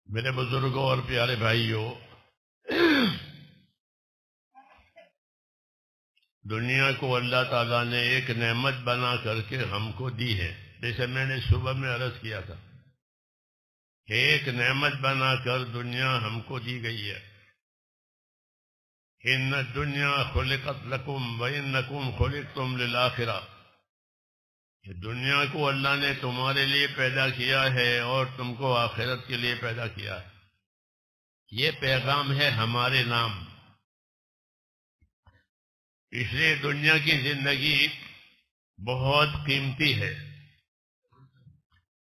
میرے بزرگوں اور پیارے بھائیوں، دنیا کو اللہ تعالیٰ نے ایک نعمت بنا کر کے ہم کو دی ہے، جیسے میں نے صبح میں عرض کیا تھا کہ ایک نعمت بنا کر دنیا ہم کو دی گئی ہے۔ ان الدنیا خلقت لکم وانکم خلقتم للآخرہ، کہ دنیا کو اللہ نے تمہارے لیے پیدا کیا ہے اور تم کو آخرت کے لیے پیدا کیا ہے۔ یہ پیغام ہے ہمارے نام۔ اس لیے دنیا کی زندگی بہت قیمتی ہے،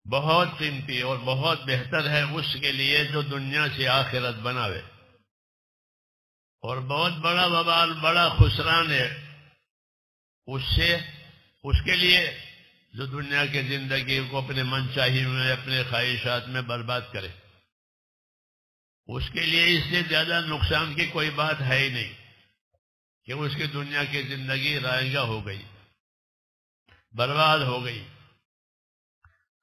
بہت قیمتی اور بہت بہتر ہے اس کے لیے جو دنیا سے آخرت بناوے، اور بہت بڑا وبال، بڑا خسران ہے اس کے لیے جو دنیا کی زندگی کو اپنے من چاہی میں، اپنے خواہشات میں برباد کرے۔ اس کے لیے اس سے زیادہ نقصان کی کوئی بات ہے ہی نہیں کہ اس کی دنیا کی زندگی رائگاں ہو گئی، برباد ہو گئی۔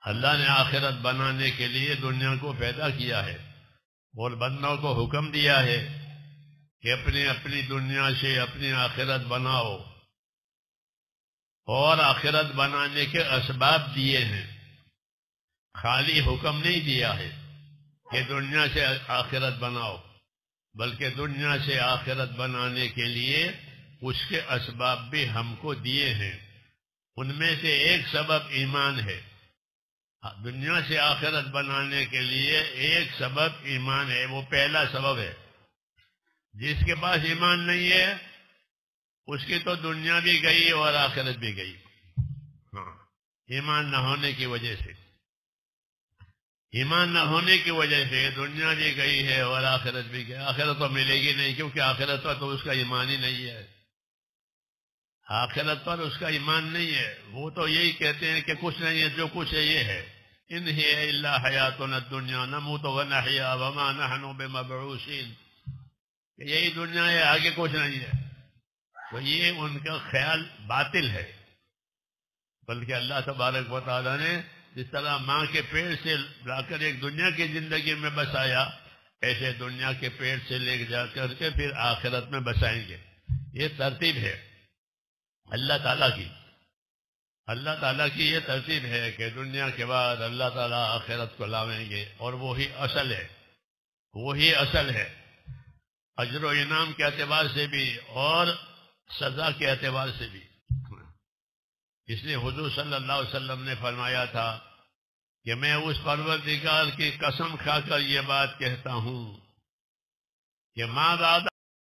اللہ نے آخرت بنانے کے لیے دنیا کو پیدا کیا ہے اور بندوں کو حکم دیا ہے کہ اپنی اپنی دنیا سے اپنی آخرت بناؤ، اور آخرت بنانے کے اسباب دیے ہیں، خالی حکم نہیں دیا ہے کہ دنیا سے آخرت بناؤ، بلکہ دنیا سے آخرت بنانے کے لیے اس کے اسباب بھی ہم کو دیے ہیں۔ ان میں سے ایک سبب ایمان ہے۔ دنیا سے آخرت بنانے کے لیے ایک سبب ایمان ہے، وہ پہلا سبب ہے۔ جس کے پاس ایمان نہیں ہے اس کی تو دنیا بھی گئی اور آخرت بھی گئی، ایمان نہ ہونے کی وجہ سے۔ ایمان نہ ہونے کی وجہ سے دنیا بھی گئی ہے اور آخرت بھی گئی۔ آخرت تو ملے گی نہیں، کیونکہ آخرت پر تو اس کا ایمان ہی نہیں ہے۔ آخرت پر اس کا ایمان نہیں ہے۔ وہ تو یہی کہتے ہیں کہ کچھ نہیں ہے، جو کچھ ہے یہ ہے، ان ہی الا حیاتنا الدنیا نموت ونحیا وما نحن بمبعوثین، کہ یہی دنیا ہے، آگے کچھ نہیں ہے۔ تو یہ ان کا خیال باطل ہے، بلکہ اللہ تبارک و تعالیٰ نے جس طرح ماں کے پیٹ سے لا کر ایک دنیا کی زندگی میں بسایا، ایسے دنیا کے پیٹ سے لے جا کر کے پھر آخرت میں بسائیں گے۔ یہ ترتیب ہے اللہ تعالیٰ کی، اللہ تعالیٰ کی یہ ترتیب ہے کہ دنیا کے بعد اللہ تعالیٰ آخرت کو لاویں گے، اور وہی اصل ہے، وہی اصل ہے، اجر و انعام کے اعتبار سے بھی اور سزا کے اعتبار سے بھی۔ اس لیے حضور صلی اللہ علیہ وسلم نے فرمایا تھا کہ میں اس پروردگار کی قسم کھا کر یہ بات کہتا ہوں کہ ماں